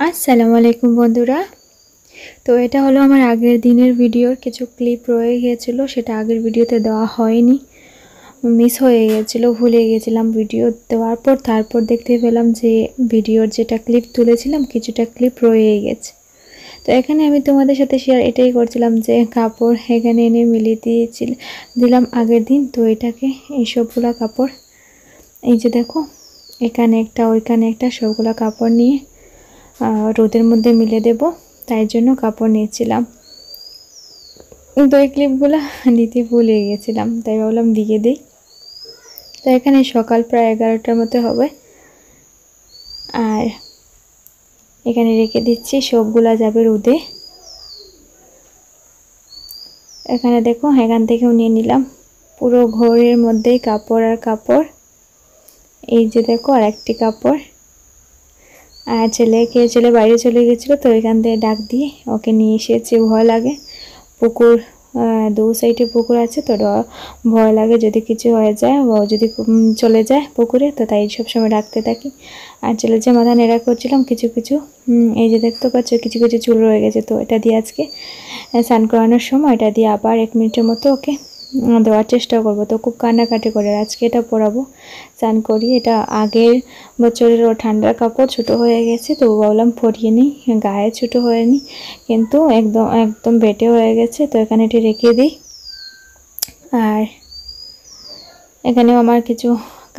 আসসালামু আলাইকুম বন্ধুরা। তো এটা হলো আমার আগের দিনের ভিডিওর কিছু ক্লিপ রয়ে গিয়েছিল, সেটা আগের ভিডিওতে দেওয়া হয়নি, মিস হয়ে গিয়েছিল, ভুলে গিয়েছিলাম ভিডিও দেওয়ার পর। তারপর দেখতে পেলাম যে ভিডিওর যেটা ক্লিপ তুলেছিলাম কিছুটা ক্লিপ রয়ে গেছে। তো এখানে আমি তোমাদের সাথে শেয়ার এটাই করছিলাম যে কাপড় এখানে এনে মিলিয়ে দিলাম আগের দিন। তো এটাকে এই সবগুলা কাপড়, এই যে দেখো এখানে একটা ওইখানে একটা, সবগুলা কাপড় নিয়ে রোদের মধ্যে মিলে দেব, তাই জন্য কাপড় নিয়েছিলাম। তো এই ক্লিপগুলো দিতে ভুলে গিয়েছিলাম, তাই ভাবলাম দিয়ে দিই। তো এখানে সকাল প্রায় 11টার মতো হবে, আর এখানে রেখে দিচ্ছি, সবগুলা যাবে রোদে। এখানে দেখো এখান থেকেও নিয়ে নিলাম, পুরো ঘরের মধ্যেই কাপড় আর কাপড়। এই যে দেখো আর একটি কাপড়। আর ছেলে বাইরে চলে গেছিলো, তো এখান থেকে ডাক দিয়ে ওকে নিয়ে এসেছি। ভয় লাগে, পুকুর দু সাইডে পুকুর আছে, তো ভয় লাগে যদি কিছু হয়ে যায়, ও যদি চলে যায় পুকুরে, তো তাই সবসময় ডাকতে থাকি। আর ছেলে যে মাথা নেড়া করছিলাম কিছু কিছু, এই যে দেখতে পাচ্ছ কিছু কিছু চুল রয়ে গেছে, তো এটা দিয়ে আজকে স্নান করানোর সময় এটা দিয়ে আবার 1 মিনিটের মতো ওকে দেওয়ার চেষ্টা করব। তো খুব কান্নাকাটি করে আজকে এটা পরাবো, স্নান করি। এটা আগের বছরের ও ঠান্ডার কাপড়, ছোটো হয়ে গেছে, তো ভাবলাম পরিয়ে নিই, গায়ে ছোটো হয়নি কিন্তু একদম বেটে হয়ে গেছে। তো এখানে এটি রেখে দিই। আর এখানেও আমার কিছু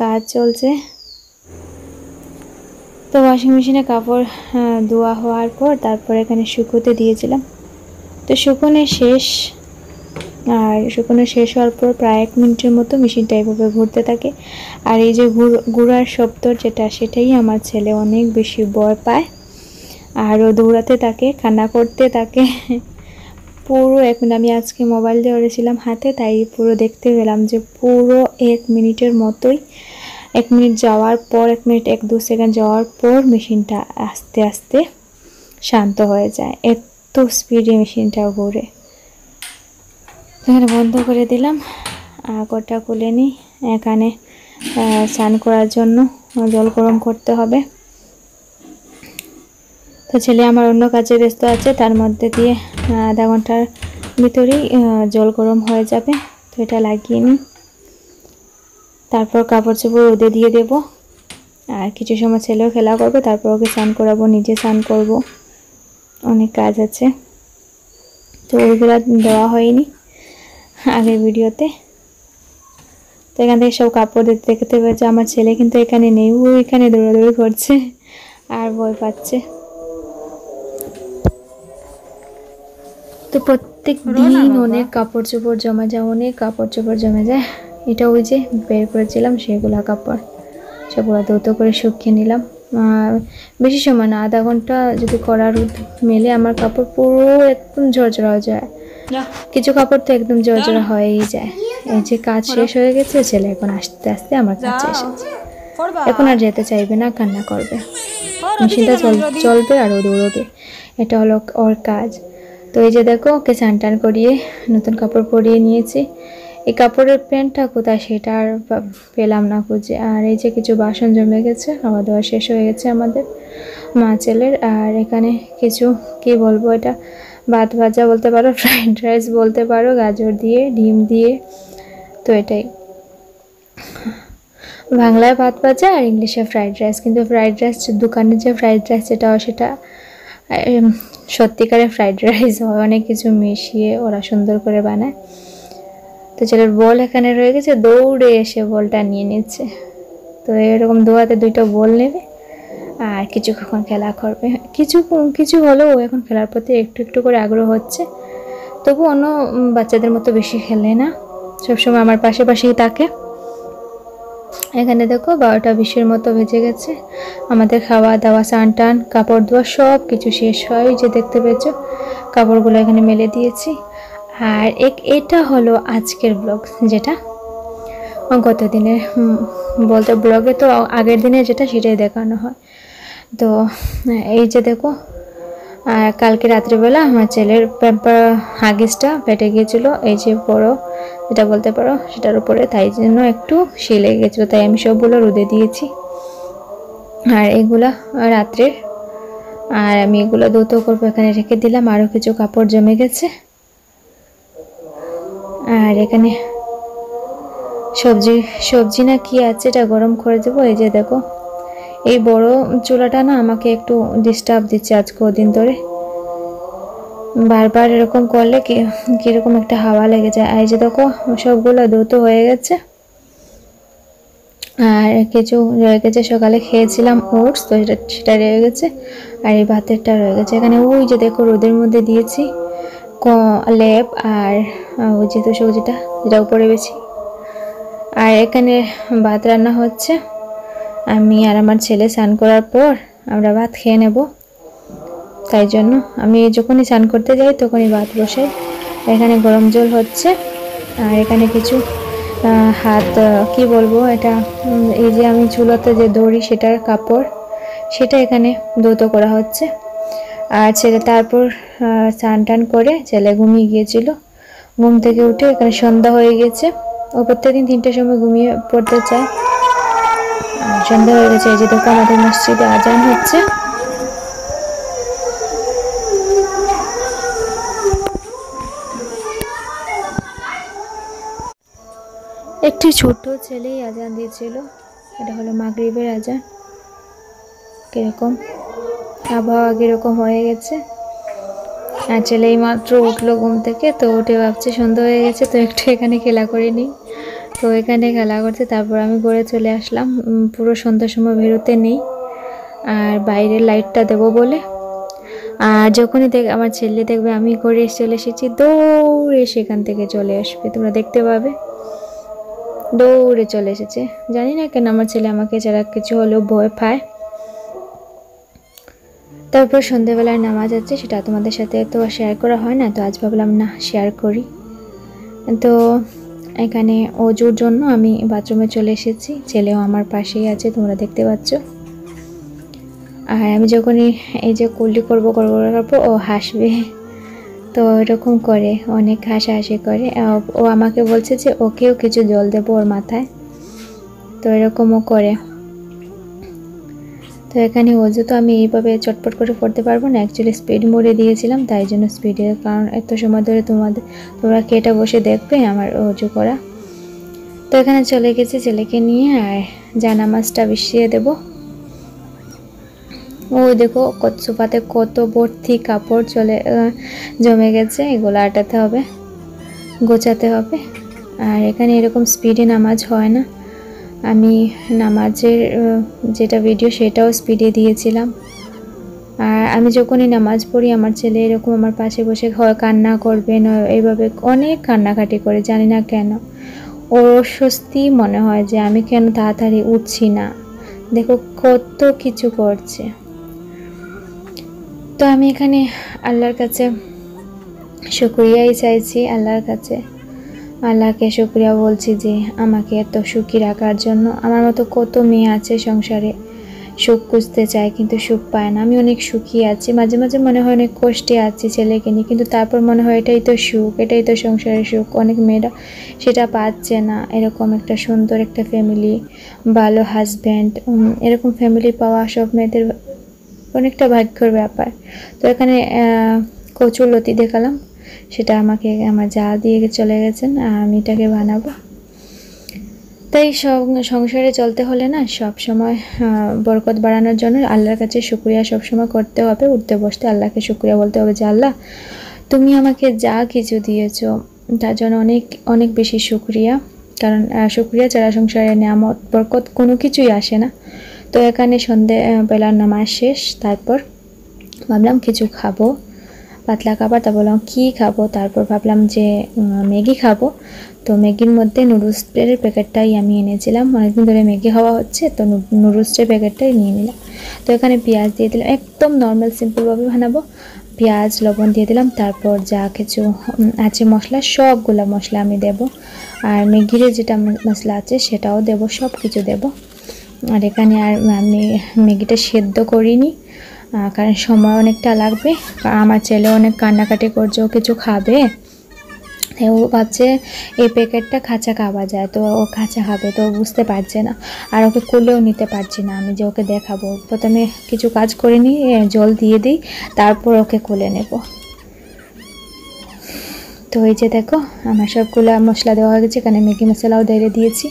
কাজ চলছে। তো ওয়াশিং মেশিনে কাপড় ধোয়া হওয়ার পর তারপর এখানে শুকোতে দিয়েছিলাম। তো শুকোনো শেষ হওয়ার পর প্রায় 1 মিনিটের মতো মেশিনটা এভাবে ঘুরতে থাকে। আর এই যে ঘুরার শব্দ সেটাই আমার ছেলে অনেক বেশি ভয় পায়, আর ও দৌড়াতে থাকে, কান্না করতে থাকে পুরো 1 মিনিট। আমি আজকে মোবাইল দিয়ে ধরেছিলাম হাতে, তাই পুরো দেখতে পেলাম যে পুরো 1 মিনিটের মতোই, 1 মিনিট যাওয়ার পর 1 মিনিট 1-2 সেকেন্ড যাওয়ার পর মেশিনটা আস্তে আস্তে শান্ত হয়ে যায়, এত স্পিডে মেশিনটা ঘুরে। এখানে বন্ধ করে দিলাম, আগরটা খুলে নিই। এখানে স্নান করার জন্য জল গরম করতে হবে। তো ছেলে আমার অন্য কাজে ব্যস্ত আছে, তার মধ্যে দিয়ে আধা ঘন্টার ভিতরেই জল গরম হয়ে যাবে। তো এটা লাগিয়ে নিই, তারপর কাপড় চোপড় রোদে দিয়ে দেব। আর কিছু সময় ছেলেও খেলা করবে, তারপর ওকে স্নান করাবো, নিজে স্নান করব, অনেক কাজ আছে। তো ওইগুলো দেওয়া হয়নি আগের ভিডিওতে। তো এখান থেকে সব কাপড় দেখতে পাচ্ছে। আমার ছেলে কিন্তু এখানে নেই, ও এখানে দৌড়াদৌড়ি করছে আর ভয় পাচ্ছে। তো প্রত্যেক দিন অনেক কাপড় চোপড় জমা যায়, এটা ওই যে বের করেছিলাম সেগুলা কাপড়, সেগুলো দ্রুত করে শুকিয়ে নিলাম। বেশি সময় না, আধা ঘন্টা যদি কড়া রোদ মেলে আমার কাপড় পুরো একদম ঝরঝরা হয়ে যায়। কিছু কাপড় তো একদম ঝরঝরা হয়েই যায়। এই যে কাজ শেষ হয়ে গেছে, ছেলে এখন আস্তে আস্তে আমার কাছে এসেছে, এখন আর যেতে চাইবে না, কান্না করবে, মেশিনটা চলবে আর ও দৌড়বে, এটা হলো ওর কাজ। তো এই যে দেখো ওকে স্নান টান করিয়ে নতুন কাপড় পরিয়ে নিয়েছি। এই কাপড়ের প্যান্টটা কোথায় সেটা আর পেলাম না খুঁজে। আর এই যে কিছু বাসন জমে গেছে, খাওয়া দাওয়া শেষ হয়ে গেছে আমাদের মা ছেলের। আর এখানে কিছু কি বলবো, এটা ভাত ভাজা বলতে পারো, ফ্রাইড রাইস বলতে পারো, গাজর দিয়ে ডিম দিয়ে। তো এটাই বাংলায় ভাত ভাজা আর ইংলিশে ফ্রাইড রাইস। কিন্তু ফ্রাইড রাইস দোকানের যে ফ্রাইড রাইস সেটা সত্যিকারের ফ্রাইড রাইস হয়, অনেক কিছু মিশিয়ে ওরা সুন্দর করে বানায়। তো ছেলের বল এখানে রয়ে গেছে, দৌড়ে এসে বলটা নিয়ে নিচ্ছে। তো এরকম দোয়াতে 2টা বল নেবে আর কিছুক্ষণ খেলা করবে। কিছু হলেও এখন খেলার প্রতি একটু একটু করে আগ্রহ হচ্ছে, তবু অন্য বাচ্চাদের মতো বেশি খেলে না, সবসময় আমার পাশেই থাকে। এখানে দেখো 12টা 20-এর মতো বেজে গেছে। আমাদের খাওয়া দাওয়া, স্নান টান, কাপড় ধোয়া সব কিছু শেষ হয়, যে দেখতে পেয়েছো কাপড়গুলো এখানে মেলে দিয়েছি। আর এটা হলো আজকের ব্লগ, যেটা গত দিনের বলতে ব্লগে তো আগের দিনে যেটা সেটাই দেখানো হয়। তো এই যে দেখো কালকে রাত্রিবেলা আমার ছেলের হাগিসটা পেটে গিয়েছিল, এই যে বড় যেটা বলতে পারো সেটার উপরে, তাই জন্য একটু শিলে গেছিলো, তাই আমি সবগুলো রোদে দিয়েছি। আর এগুলা রাত্রের আর আমি এগুলো ধুতো করবো, এখানে রেখে দিলাম। আরও কিছু কাপড় জমে গেছে। আর এখানে সবজি না কি আছে এটা গরম করে দেবো। এই যে দেখো, এই বড় চুলাটা না আমাকে একটু ডিস্টার্ব দিচ্ছে আজ কদিন ধরে। বারবার এরকম করলে কিরকম একটা হাওয়া লেগে যায়। এই যে দেখো, সবগুলো ধুতো হয়ে গেছে। আর কিছু রয়ে গেছে, সকালে খেয়েছিলাম ওটস, তো সেটা রয়ে গেছে। আর এই ভাতেরটা রয়ে গেছে। এখানে ওই যে দেখো রোদের মধ্যে দিয়েছি লেপ, আর ওই যে তো সবজিটা যেটা উপরে বেশি। আর এখানে ভাত রান্না হচ্ছে। আমি আর আমার ছেলে স্নান করার পর আমরা ভাত খেয়ে নেব। তাই জন্য আমি যখনই স্নান করতে যাই তখনই ভাত বসাই। এখানে গরম জল হচ্ছে। আর এখানে কিছু হাত কি বলবো, এটা এই যে আমি চুলোতে যে দড়ি সেটার কাপড়, সেটা এখানে ধৌত করা হচ্ছে। আর ছেলে তারপর স্নান টান করে ছেলে ঘুমিয়ে গিয়েছিল। ঘুম থেকে উঠে এখানে সন্ধ্যা হয়ে গেছে। ও প্রত্যেকদিন 3টার সময় ঘুমিয়ে পড়তে চায়। সন্ধ্যা হয়ে গেছে। এই যে দেখো আমাদের মসজিদে আজান হচ্ছে। একটি ছোট ছেলেই আজান দিয়েছিল। এটা হলো মাগরিবের আজান। কিরকম আবহাওয়া কিরকম হয়ে গেছে। আর ছেলেই মাত্র উঠলো ঘুম থেকে, তো উঠে ভাবছে সন্ধ্যা হয়ে গেছে, তো একটু এখানে খেলা করে নিই। তো এখানে খেলা করছে। তারপর আমি ঘরে চলে আসলাম। পুরো সন্ধ্যার সময় বেরোতে নেই, আর বাইরের লাইটটা দেবো বলে। আর যখনই আমার ছেলে দেখবে আমি ঘরে চলে এসেছি, দৌড়ে সেখান থেকে চলে আসবে, তোমরা দেখতে পাবে। দৌড়ে চলে এসেছে। জানি না কেন আমার ছেলে আমাকে যারা কিছু হলেও ভয় পায়। তারপর সন্ধ্যেবেলায় নামাজ আছে, সেটা তোমাদের সাথে তো শেয়ার করা হয় না, তো আজ ভাবলাম না শেয়ার করি। তো এখানে অজুর জন্য আমি বাথরুমে চলে এসেছি। ছেলেও আমার পাশেই আছে, তোমরা দেখতে পাচ্ছ। আর আমি যখনই এই যে কুলি করবো ও হাসবে। তো এরকম করে অনেক হাসাহাসি করে। ও আমাকে বলছে যে ওকেও কিছু জল দেবো ওর মাথায়, তো এরকমও করে। তো এখানে অজু তো আমি এইভাবে চটপট করে করতে পারবো না, অ্যাকচুয়ালি স্পিড মোডে দিয়েছিলাম, তাই জন্য স্পিডের কারণ এত সময় ধরে তোমরা কেটা বসে দেখবে আমার অজু করা। তো এখানে চলে গেছি ছেলেকে নিয়ে, আর জানামাজটা বিছিয়ে দেবো। ওই দেখো সোফাতে কত ভর্তি কাপড় জমে গেছে, এগুলো আটাতে হবে, গোছাতে হবে। আর এখানে এরকম স্পিডে নামাজ হয় না। আমি নামাজের যেটা ভিডিও সেটাও স্পিডে দিয়েছিলাম। আর আমি যখনই নামাজ পড়ি আমার ছেলে এরকম আমার পাশে বসে হয় কান্না করবে, নয় এইভাবে অনেক কান্নাকাটি করে, জানি না কেন। ওর অস্বস্তি মনে হয় যে আমি কেন তাড়াতাড়ি উঠছি না। দেখো কত কিছু করছে। তো আমি এখানে আল্লাহর কাছে শুকরিয়াই চাইছি, আল্লাহর কাছে আল্লাহকে শুকরিয়া বলছি যে আমাকে এত সুখী রাখার জন্য। আমার মতো কত মেয়ে আছে সংসারে, সুখ খুঁজতে চায় কিন্তু সুখ পায় না। আমি অনেক সুখী আছি, মাঝে মাঝে মনে হয় অনেক কষ্টে আছি ছেলেকে নিয়ে, কিন্তু তারপর মনে হয় এটাই তো সুখ, এটাই তো সংসারের সুখ। অনেক মেয়েরা সেটা পাচ্ছে না। এরকম একটা সুন্দর একটা ফ্যামিলি, ভালো হাজব্যান্ড, এরকম ফ্যামিলি পাওয়া সব মেয়েদের অনেকটা ভাগ্যের ব্যাপার। তো এখানে কচুর লতি দেখালাম, সেটা আমাকে আমার যা দিয়ে চলে গেছেন, আর আমি এটাকে বানাবো। তাই সংসারে চলতে হলে না সব সময় বরকত বাড়ানোর জন্য আল্লাহর কাছে শুকরিয়া সব সময় করতে হবে। উঠতে বসতে আল্লাহকে শুকরিয়া বলতে হবে যে আল্লাহ তুমি আমাকে যা কিছু দিয়েছো তার জন্য অনেক অনেক বেশি শুকরিয়া। কারণ শুকরিয়া ছাড়া সংসারে নিয়ামত বরকত কোনো কিছুই আসে না। তো এখানে বেলার নামাজ শেষ, তারপর ভাবলাম কিছু খাবো, পাতলা খাবার। তা বললাম কী খাবো, তারপর ভাবলাম যে ম্যাগি খাবো। তো ম্যাগির মধ্যে নুডলসের প্যাকেটটাই আমি এনেছিলাম, অনেকদিন ধরে ম্যাগি খাওয়া হচ্ছে, তো নুডলসের প্যাকেটটাই নিয়ে নিলাম। তো এখানে পেঁয়াজ দিয়ে দিলাম, একদম নর্মাল সিম্পলভাবে বানাবো। পেঁয়াজ লবণ দিয়ে দিলাম, তারপর যা কিছু আছে মশলা সবগুলো মশলা আমি দেব, আর ম্যাগির যেটা মশলা আছে সেটাও দেব, সব কিছু দেব। আর এখানে আর আমি ম্যাগিটা সেদ্ধ করিনি, কারণ সময় অনেকটা লাগবে। আমার ছেলে অনেক কান্নাকাটি করছে, ও কিছু খাবে, ও ভাবছে এই প্যাকেটটা খাঁচা খাওয়া যায়, তো ও খাঁচা খাবে, তো বুঝতে পারছে না। আর ওকে কোলেও নিতে পারছি না আমি, যে ওকে দেখাবো। প্রথমে কিছু কাজ করে নিই, জল দিয়ে দিই, তারপর ওকে কোলে নেব। তো এই যে দেখো আমার সবগুলো মশলা দেওয়া হয়ে গেছে, এখানে ম্যাগি মশলাও দিয়ে দিয়েছি।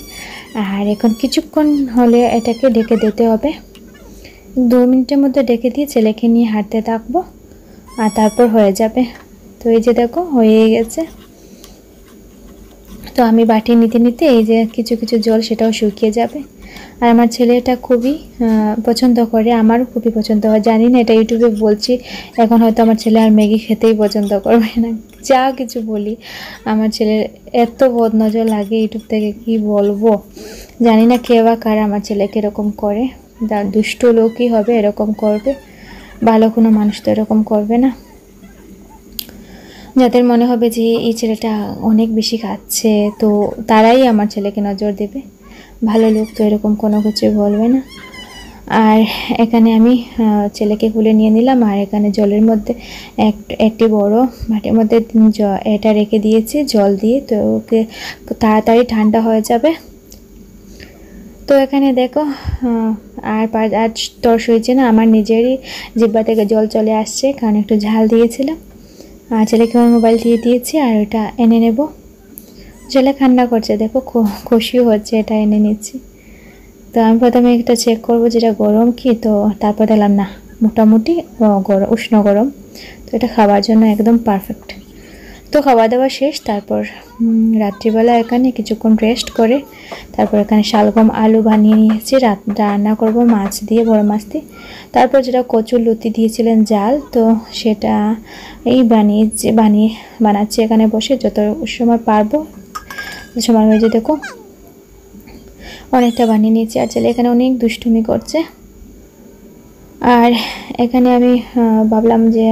আর এখন কিছুক্ষণ হলে এটাকে ঢেকে দিতে হবে। 2 মিনিটের মধ্যে ঢেকে দিয়ে ছেলেকে নিয়ে হাঁটতে থাকবো, আর তারপর হয়ে যাবে। তো এই যে দেখো হয়ে গেছে। তো আমি বাটি নিতে নিতে এই যে কিছু কিছু জল সেটাও শুকিয়ে যাবে। আর আমার ছেলে এটা খুবই পছন্দ করে, আমারও খুবই পছন্দ হয়। জানি না এটা ইউটিউবে বলছি, এখন হয়তো আমার ছেলে আর ম্যাগি খেতেই পছন্দ করবে না। যা কিছু বলি, আমার ছেলের এত বদনজর লাগে ইউটিউব থেকে, কি বলবো। জানি না কে বা কারা আমার ছেলেকে এরকম করে। দুষ্ট লোকই হবে এরকম করবে, ভালো কোনো মানুষ তো এরকম করবে না। যাদের মনে হবে যে এই ছেলেটা অনেক বেশি খাচ্ছে, তো তারাই আমার ছেলেকে নজর দেবে। ভালো লোক তো এরকম কোনো কিছু বলবে না। আর এখানে আমি ছেলেকে খুলে নিয়ে নিলাম, আর এখানে জলের মধ্যে একটি বড় বাটির মধ্যে এটা রেখে দিয়েছি জল দিয়ে, তো ওকে তাড়াতাড়ি ঠান্ডা হয়ে যাবে। তো এখানে দেখো আর তর্স হয়েছে না, আমার নিজেরই জিহ্বা থেকে জল চলে আসছে, কারণ একটু ঝাল দিয়েছিলাম। আর ছেলেকে আমি মোবাইল দিয়ে দিয়েছি, আর ওটা এনে নেব। ছেলে কান্না করছে, দেখো খুশিও হচ্ছে, এটা এনে নিচ্ছি। তো আমি প্রথমে একটা চেক করব যেটা গরম কি, তো তারপর দেখলাম না, মোটামুটি গরম, উষ্ণ গরম। তো এটা খাওয়ার জন্য একদম পারফেক্ট। তো খাওয়া দাওয়া শেষ, তারপর রাত্রিবেলা এখানে কিছুক্ষণ রেস্ট করে তারপর এখানে শালগম আলু বানিয়ে নিয়েছি, রান্না করব মাছ দিয়ে, বড় মাছ দিয়ে। তারপর যেটা কচুর লতি দিয়েছিলেন জাল, তো সেটা এই বানাচ্ছি এখানে বসে, যত সময় পারবো সময় হয়েছে। দেখো অনেকটা বানিয়ে নিয়েছি, আর ছেলে এখানে অনেক দুষ্টুমি করছে। আর এখানে আমি ভাবলাম যে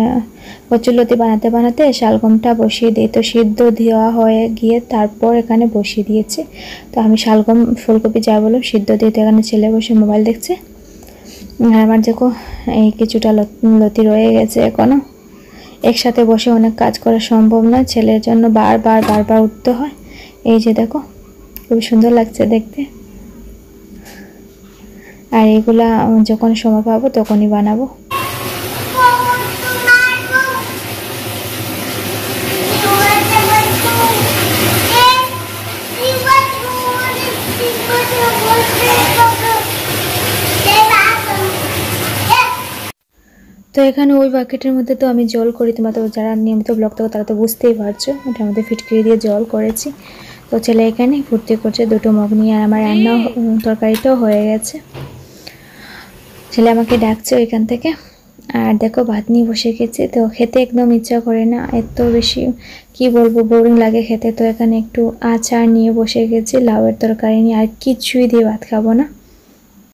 কচুরলতি বানাতে বানাতে শালগমটা বসিয়ে দিই, তো সিদ্ধ দেওয়া হয়ে গিয়ে তারপর এখানে বসিয়ে দিয়েছি। তো আমি শালগম ফুলকপি যা বললাম সিদ্ধ দিয়ে, তো এখানে ছেলে বসে মোবাইল দেখছে। আর আমার দেখো এই কিছুটা লতি রয়ে গেছে এখনও। একসাথে বসে অনেক কাজ করা সম্ভব নয়, ছেলের জন্য বারবার উঠতে হয়। এই যে দেখো খুব সুন্দর লাগছে দেখতে। আর এগুলা যখন সময় পাবো তখনই বানাবো। তো এখানে ওই বাকেটের মধ্যে তো আমি জল করি, তোমরা তো যারা নিয়মিত ব্লগ থাকো তারা তো বুঝতেই পারছো, ওটার মধ্যে ফিটকিরি দিয়ে জল করেছি। তো ছেলে এখানে ফুর্তি করছে, 2টো মগ নিয়ে। আর আমার রান্না তরকারিটাও হয়ে গেছে। ছেলে আমাকে ডাকছে ওইখান থেকে। আর দেখো ভাত নিয়ে বসে গেছি, তো খেতে একদম ইচ্ছা করে না, এত বেশি কি বলবো বোরিং লাগে খেতে। তো এখানে একটু আচার নিয়ে বসে গেছি, লাউয়ের তরকারি নিয়ে, আর কিছুই দিয়ে ভাত খাবো না।